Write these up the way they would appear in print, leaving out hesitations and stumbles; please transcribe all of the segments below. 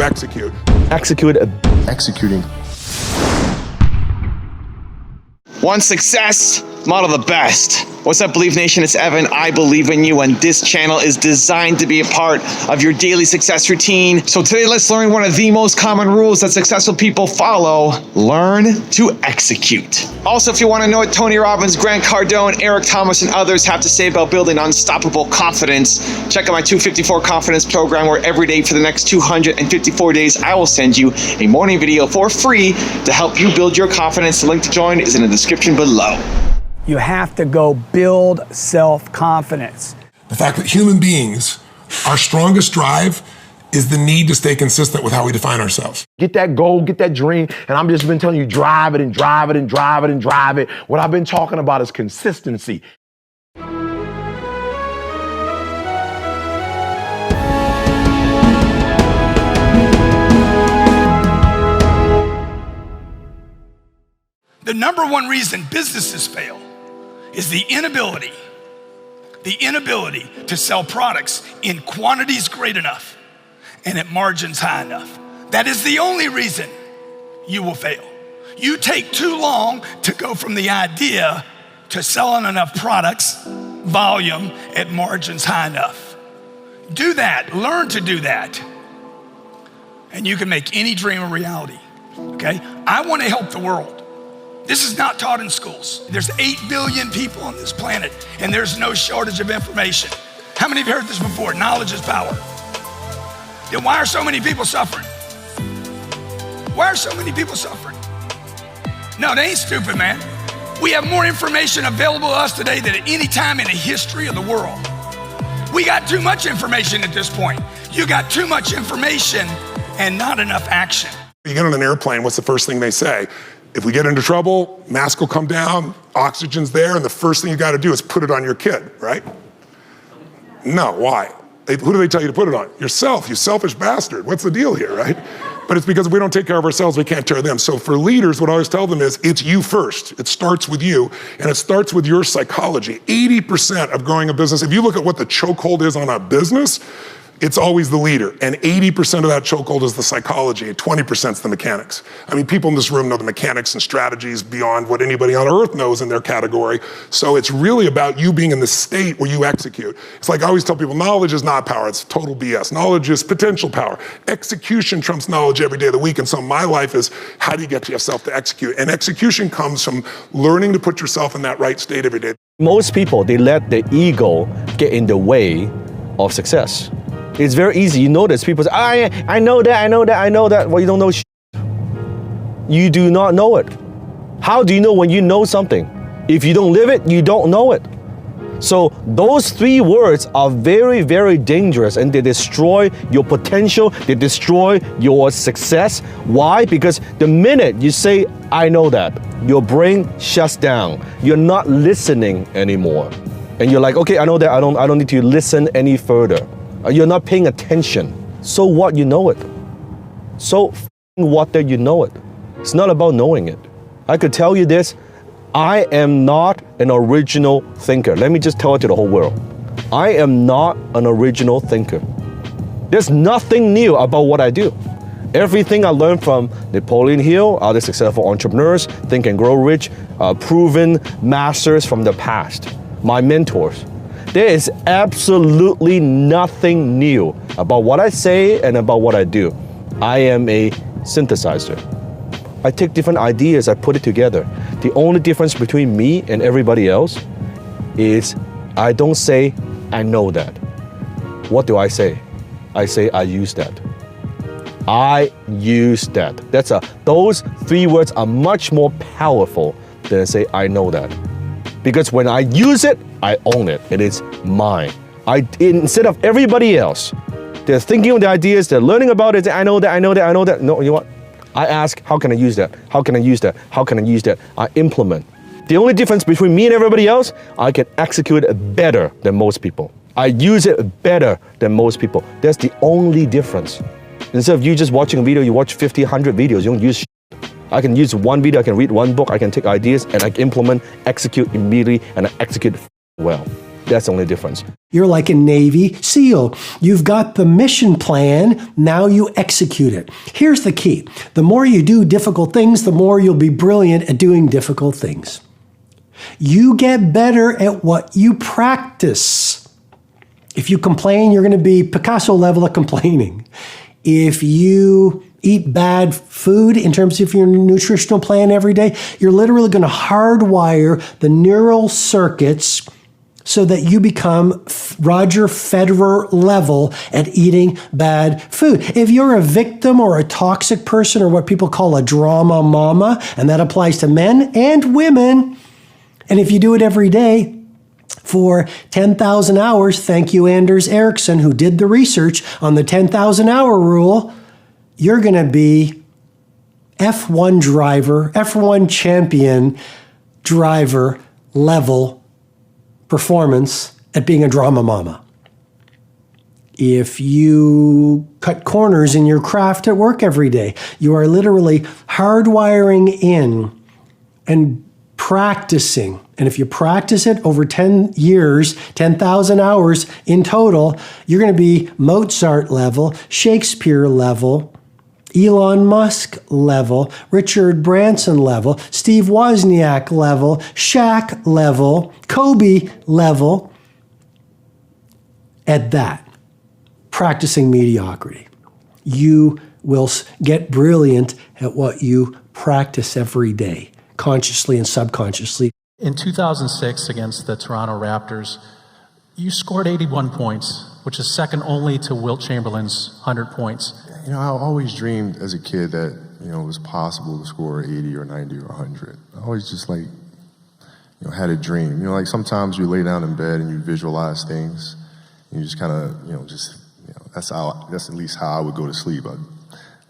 you execute. Executing. One success, model the best. What's up, Believe Nation? It's Evan. I believe in you, and this channel is designed to be a part of your daily success routine. So today, let's learn one of the most common rules that successful people follow. Learn to execute. Also, if you want to know what Tony Robbins, Grant Cardone, Eric Thomas, and others have to say about building unstoppable confidence, check out my 254 Confidence program, where every day for the next 254 days, I will send you a morning video for free to help you build your confidence. The link to join is in the description below. You have to go build self-confidence. The fact that human beings, our strongest drive is the need to stay consistent with how we define ourselves. Get that goal, get that dream, and I'm just been telling you, drive it and drive it and drive it and drive it. What I've been talking about is consistency. The number one reason businesses fail is the inability to sell products in quantities great enough and at margins high enough. That is the only reason you will fail. You take too long to go from the idea to selling enough products, volume at margins high enough. Do that, learn to do that, and you can make any dream a reality, okay? I want to help the world. This is not taught in schools. There's 8 billion people on this planet, and there's no shortage of information. How many of you heard this before? Knowledge is power. Then why are so many people suffering? Why are so many people suffering? No, they ain't stupid, man. We have more information available to us today than at any time in the history of the world. We got too much information at this point. You got too much information and not enough action. You get on an airplane, what's the first thing they say? If we get into trouble, mask will come down, oxygen's there, and the first thing you gotta do is put it on your kid, right? No, why? Who do they tell you to put it on? Yourself, you selfish bastard. What's the deal here, right? But it's because if we don't take care of ourselves, we can't take care of them. So for leaders, what I always tell them is, it's you first. It starts with you, and it starts with your psychology. 80% of growing a business, if you look at what the chokehold is on a business, it's always the leader, and 80% of that chokehold is the psychology, and 20% is the mechanics. I mean, people in this room know the mechanics and strategies beyond what anybody on earth knows in their category, so it's really about you being in the state where you execute. It's like I always tell people, knowledge is not power, it's total BS. Knowledge is potential power. Execution trumps knowledge every day of the week, and so my life is, how do you get yourself to execute? And execution comes from learning to put yourself in that right state every day. Most people, they let the ego get in the way of success. It's very easy. You notice people say, I know that. Well, you don't know shit. You do not know it. How do you know when you know something? If you don't live it, you don't know it. So those 3 words are very, very dangerous, and they destroy your potential. They destroy your success. Why? Because the minute you say, I know that, your brain shuts down. You're not listening anymore. And you're like, okay, I know that. I don't need to listen any further. You're not paying attention. So what, you know it. So what that you know it. It's not about knowing it. I could tell you this, I am not an original thinker. Let me just tell it to the whole world. I am not an original thinker. There's nothing new about what I do. Everything I learned from Napoleon Hill, other successful entrepreneurs, Think and Grow Rich, proven masters from the past, my mentors. There is absolutely nothing new about what I say and about what I do. I am a synthesizer. I take different ideas, I put it together. The only difference between me and everybody else is I don't say, I know that. What do I say? I say, I use that. I use that. Those 3 words are much more powerful than say, I know that. Because when I use it, I own it. It is mine. Instead of everybody else, they're thinking of the ideas, they're learning about it, I know that. No, you know what? I ask, how can I use that? How can I use that? How can I use that? I implement. The only difference between me and everybody else, I can execute it better than most people. I use it better than most people. That's the only difference. Instead of you just watching a video, you watch 50, 100 videos, you don't use shit. I can use one video, I can read one book, I can take ideas and I can implement, execute immediately, and I execute well. That's the only difference. You're like a Navy SEAL. You've got the mission plan, now you execute it. Here's the key. The more you do difficult things, the more you'll be brilliant at doing difficult things. You get better at what you practice. If you complain, you're going to be Picasso level of complaining. If you eat bad food in terms of your nutritional plan every day, you're literally going to hardwire the neural circuits so that you become Roger Federer level at eating bad food. If you're a victim or a toxic person or what people call a drama mama, and that applies to men and women, and if you do it every day for 10,000 hours, thank you, Anders Ericsson, who did the research on the 10,000 hour rule, you're going to be F1 driver, F1 champion driver level performance at being a drama mama. If you cut corners in your craft at work every day, you are literally hardwiring in and practicing. And if you practice it over 10 years, 10,000 hours in total, you're going to be Mozart level, Shakespeare level, Elon Musk level, Richard Branson level, Steve Wozniak level, Shaq level, Kobe level. At that, practicing mediocrity, you will get brilliant at what you practice every day, consciously and subconsciously. In 2006 against the Toronto Raptors, you scored 81 points, which is second only to Wilt Chamberlain's 100 points. You know, I always dreamed as a kid that, you know, it was possible to score 80 or 90 or 100. I always just like, you know, had a dream. You know, like sometimes you lay down in bed and you visualize things and you just kind of, you know, that's at least how I would go to sleep. I'd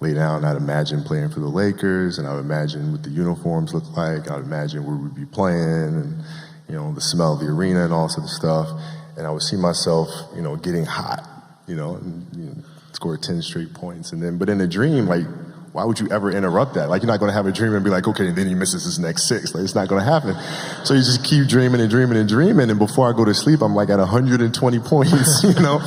lay down, I'd imagine playing for the Lakers, and I would imagine what the uniforms look like. I'd imagine where we'd be playing and, you know, the smell of the arena and all sort of stuff. And I would see myself, you know, getting hot, you know, and, you know, score 10 straight points. And then, but in a dream, like, why would you ever interrupt that? Like, you're not going to have a dream and be like, okay, and then he misses his next 6. Like, it's not going to happen. So you just keep dreaming and dreaming and dreaming. And before I go to sleep, I'm like at 120 points, you know?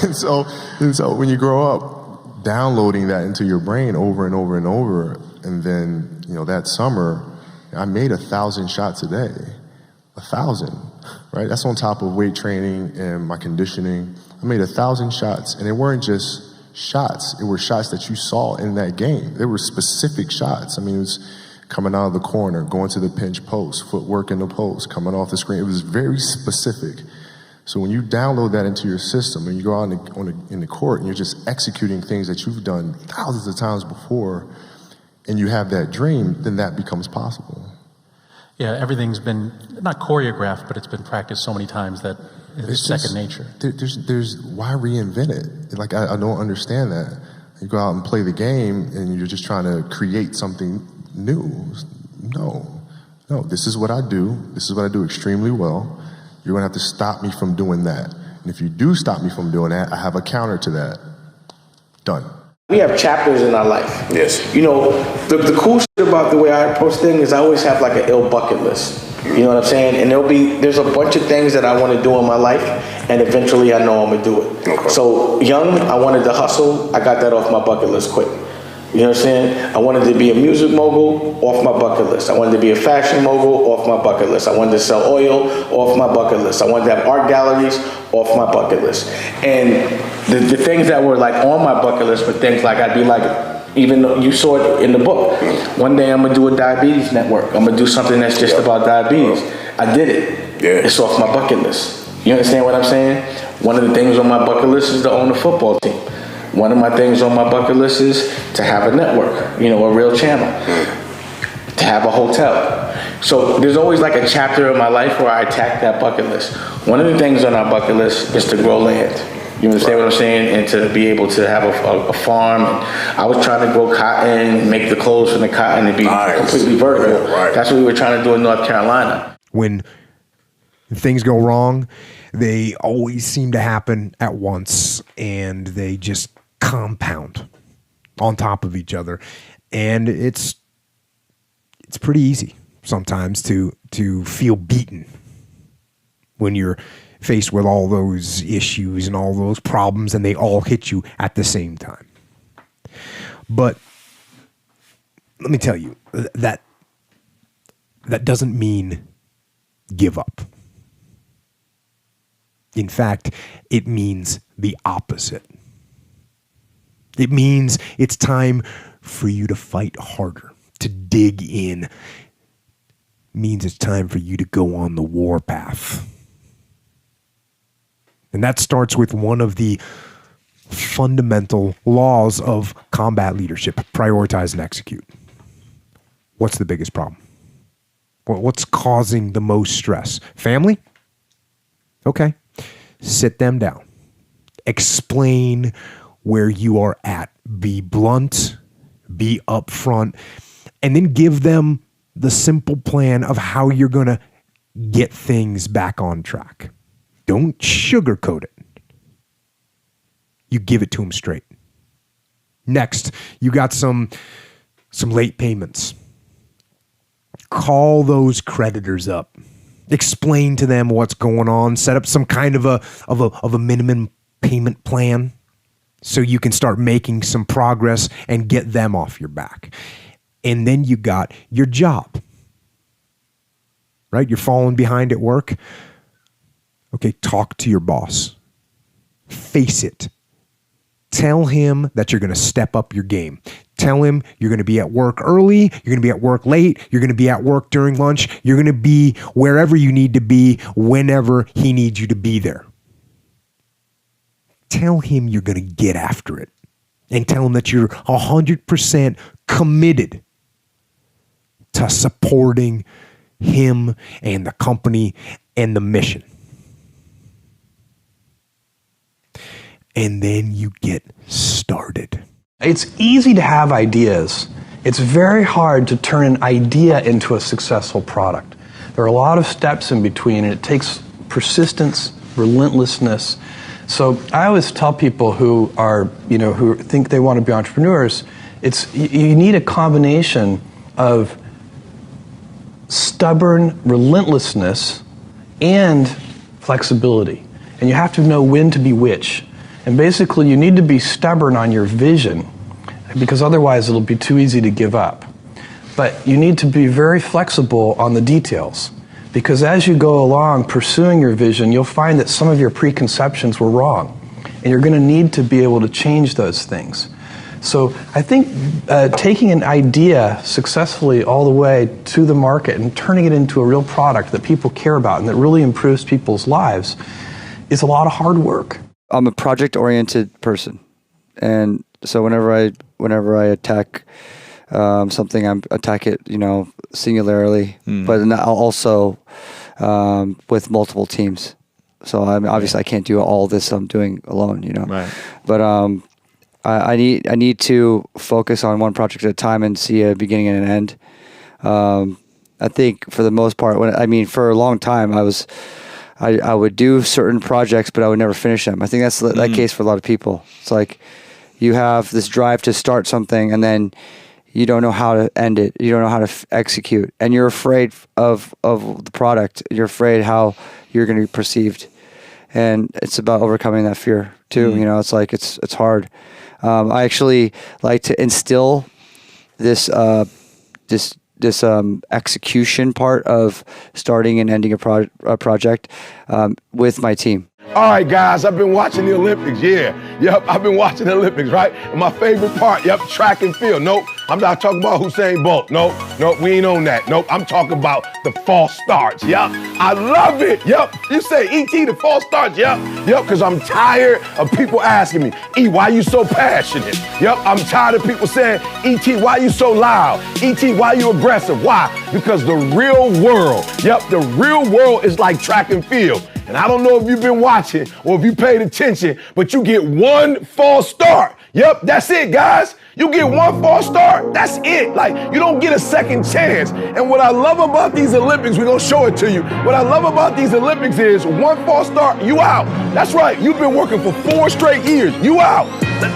And so when you grow up, downloading that into your brain over and over and over, and then, you know, that summer, I made 1,000 shots a day. 1,000, right? That's on top of weight training and my conditioning. I made 1,000 shots, and they weren't just shots. It were shots that you saw in that game. They were specific shots. I mean, it was coming out of the corner, going to the pinch post, footwork in the post, coming off the screen. It was very specific. So when you download that into your system and you go out in the court and you're just executing things that you've done thousands of times before, and you have that dream, then that becomes possible. Yeah, everything's been, not choreographed, but it's been practiced so many times that it's second nature. There's why reinvent it? Like, I don't understand that. You go out and play the game and you're just trying to create something new. No, this is what I do. This is what I do extremely well. You're gonna have to stop me from doing that. And if you do stop me from doing that, I have a counter to that. Done. We have chapters in our life. Yes. You know, the cool shit about the way I approach things is I always have like an ill bucket list. You know what I'm saying? And there's a bunch of things that I want to do in my life, and eventually I know I'm gonna do it. Okay. So young, I wanted to hustle. I got that off my bucket list quick. You know what I'm saying? I wanted to be a music mogul, off my bucket list. I wanted to be a fashion mogul, off my bucket list. I wanted to sell oil, off my bucket list. I wanted to have art galleries, off my bucket list. And the things that were like on my bucket list were things like, I'd be like, even though you saw it in the book, one day I'm gonna do a diabetes network. I'm gonna do something that's just about diabetes. I did it. Yeah. It's off my bucket list. You understand what I'm saying? One of the things on my bucket list is to own a football team. One of my things on my bucket list is to have a network, you know, a real channel, to have a hotel. So there's always like a chapter in my life where I attack that bucket list. One of the things on our bucket list is to grow land. You understand what I'm saying? And to be able to have a farm. And I was trying to grow cotton, make the clothes from the cotton and be completely vertical. Right. That's what we were trying to do in North Carolina. When things go wrong, they always seem to happen at once, and they just compound on top of each other. And it's pretty easy sometimes to feel beaten when you're faced with all those issues and all those problems, and they all hit you at the same time. But let me tell you, that doesn't mean give up. In fact, it means the opposite. It means it's time for you to fight harder, to dig in. It means it's time for you to go on the warpath. And that starts with one of the fundamental laws of combat leadership: prioritize and execute. What's the biggest problem? What's causing the most stress? Family? Okay. Sit them down. Explain where you are at. Be blunt, be upfront, and then give them the simple plan of how you're going to get things back on track. Don't sugarcoat it. You give it to them straight. Next, you got some late payments. Call those creditors up. Explain to them what's going on. Set up some kind of a minimum payment plan so you can start making some progress and get them off your back. And then you got your job, right? You're falling behind at work. Okay, talk to your boss. Face it. Tell him that you're going to step up your game. Tell him you're going to be at work early, you're going to be at work late, you're going to be at work during lunch, you're going to be wherever you need to be whenever he needs you to be there. Tell him you're going to get after it. And tell him that you're 100% committed to supporting him and the company and the mission. And then you get started. It's easy to have ideas. It's very hard to turn an idea into a successful product. There are a lot of steps in between, and it takes persistence, relentlessness. So I always tell people who are, who think they want to be entrepreneurs, you need a combination of stubborn relentlessness and flexibility. And you have to know when to be which. And basically, you need to be stubborn on your vision, because otherwise it'll be too easy to give up. But you need to be very flexible on the details, because as you go along pursuing your vision, you'll find that some of your preconceptions were wrong, and you're going to need to be able to change those things. So I think taking an idea successfully all the way to the market and turning it into a real product that people care about and that really improves people's lives is a lot of hard work. I'm a project-oriented person, and so whenever I attack something, I attack it, singularly, but I'll also with multiple teams. So obviously I can't do all this I'm doing alone, Right. But I need to focus on one project at a time and see a beginning and an end. I think for the most part, for a long time I would do certain projects, but I would never finish them. I think that's that case for a lot of people. It's like you have this drive to start something, and then you don't know how to end it. You don't know how to execute, and you're afraid of the product. You're afraid how you're going to be perceived, and it's about overcoming that fear too. It's like it's hard. I actually like to instill this execution part of starting and ending a project with my team. All right, guys, I've been watching the Olympics, I've been watching the Olympics, right? And my favorite part, track and field. Nope, I'm not talking about Usain Bolt. Nope, we ain't on that. Nope, I'm talking about the false starts, I love it, You say, E.T., the false starts, because I'm tired of people asking me, E, why you so passionate? I'm tired of people saying, E.T., why you so loud? E.T., why you aggressive? Why? Because the real world, the real world is like track and field. And I don't know if you've been watching or if you paid attention, but you get one false start. Yep, that's it, guys. You get one false start, that's it. Like, you don't get a second chance. And what I love about these Olympics, we're gonna show it to you. What I love about these Olympics is one false start, you out. That's right, you've been working for 4 straight years, you out.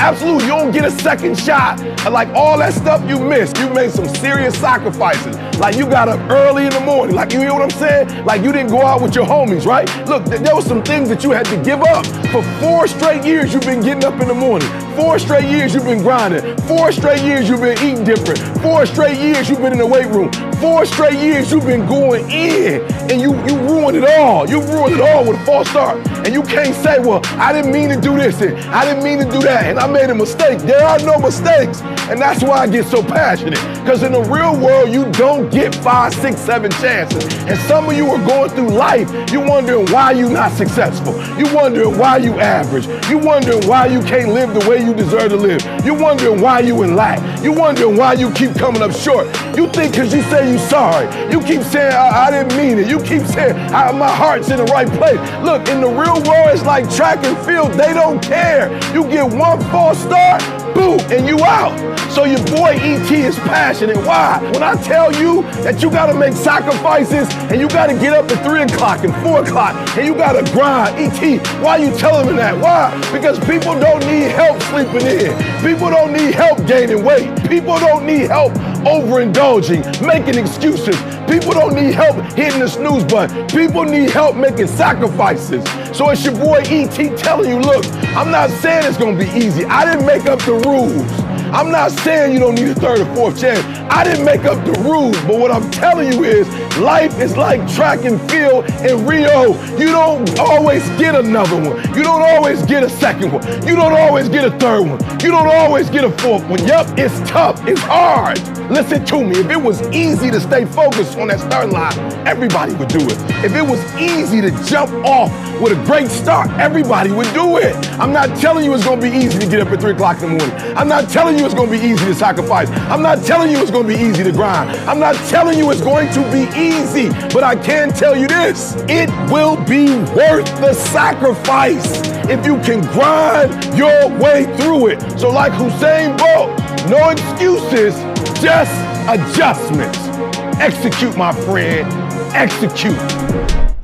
Absolutely, you don't get a second shot. Like all that stuff you missed, you made some serious sacrifices. Like you got up early in the morning, like you hear what I'm saying? Like you didn't go out with your homies, right? Look, there were some things that you had to give up. For 4 straight years, you've been getting up in the morning. 4 straight years, you've been grinding. 4 straight years, you've been eating different. 4 straight years, you've been in the weight room. 4 straight years, you've been going in, and you ruined it all. You ruined it all with a false start. And you can't say, well, I didn't mean to do this, and I didn't mean to do that, and I made a mistake. There are no mistakes. And that's why I get so passionate. Because in the real world, you don't get 5, 6, 7 chances. And some of you are going through life, you wondering why you're not successful. You wondering why you average. You wondering why you can't live the way you deserve to live. You wondering why you in lack. You wondering why you keep coming up short. You think because you say you sorry. You keep saying, I didn't mean it. You keep saying, my heart's in the right place. Look, in the real world, it's like track and field. They don't care. You get one false start, boom, and you out. So your boy E.T. is passionate. Why? When I tell you that you gotta make sacrifices and you gotta get up at 3 o'clock and 4 o'clock and you gotta grind, E.T., why are you telling me that? Why? Because people don't need help sleeping in. People don't need help gaining weight. People don't need help overindulging, making excuses. People don't need help hitting the snooze button. People need help making sacrifices. So it's your boy E.T. telling you, look, I'm not saying it's gonna be easy. I didn't make up the rules. I'm not saying you don't need a 3rd or 4th chance. I didn't make up the rules, but what I'm telling you is life is like track and field in Rio. You don't always get another one. You don't always get a 2nd one. You don't always get a 3rd one. You don't always get a 4th one. Yep, it's tough, it's hard. Listen to me, if it was easy to stay focused on that starting line, everybody would do it. If it was easy to jump off with a great start, everybody would do it. I'm not telling you it's gonna be easy to get up at 3 o'clock in the morning. I'm not telling you it's gonna be easy to sacrifice. I'm not telling you it's gonna be easy to grind. I'm not telling you it's going to be easy, but I can tell you this, it will be worth the sacrifice if you can grind your way through it. So like Usain Bolt, no excuses, just adjustments. Execute, my friend, execute.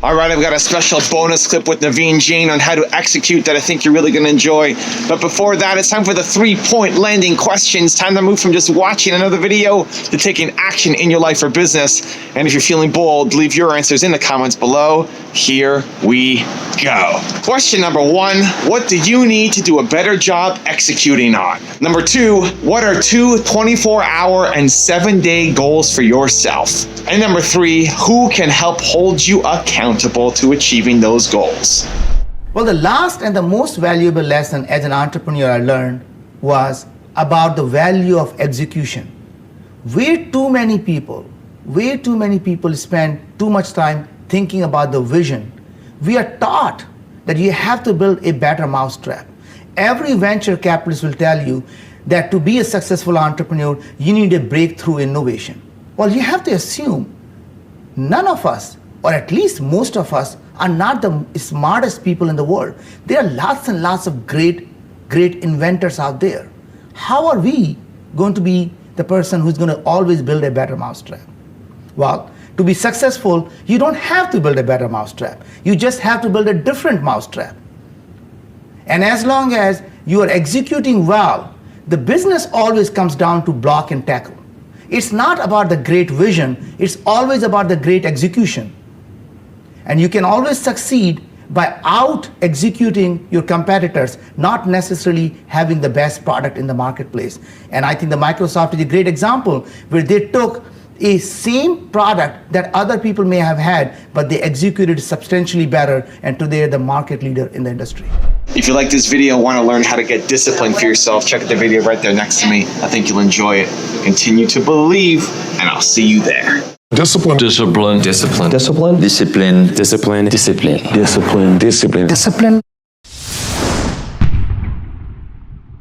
All right, I've got a special bonus clip with Naveen Jain on how to execute that I think you're really going to enjoy. But before that, it's time for the 3-point landing questions. Time to move from just watching another video to taking action in your life or business. And if you're feeling bold, leave your answers in the comments below. Here we go. Question number 1, what do you need to do a better job executing on? Number 2, what are 2 24-hour and 7-day goals for yourself? And number 3, who can help hold you accountable to achieving those goals? Well, the last and the most valuable lesson as an entrepreneur I learned was about the value of execution. Way too many people spend too much time thinking about the vision. We are taught that you have to build a better mousetrap. Every venture capitalist will tell you that to be a successful entrepreneur, you need a breakthrough innovation. Well, you have to assume none of us, or at least most of us, are not the smartest people in the world. There are lots and lots of great inventors out there. How are we going to be the person who's going to always build a better mousetrap? Well, to be successful, you don't have to build a better mousetrap. You just have to build a different mousetrap. And as long as you are executing well, the business always comes down to block and tackle. It's not about the great vision, it's always about the great execution. And you can always succeed by out-executing your competitors, not necessarily having the best product in the marketplace. And I think the Microsoft is a great example where they took a same product that other people may have had, but they executed substantially better, and today they're the market leader in the industry. If you like this video and want to learn how to get disciplined for yourself, check out the video right there next to me. I think you'll enjoy it. Continue to believe, and I'll see you there. Discipline. Discipline. Discipline. Discipline. Discipline. Discipline. Discipline. Discipline. Discipline. Discipline.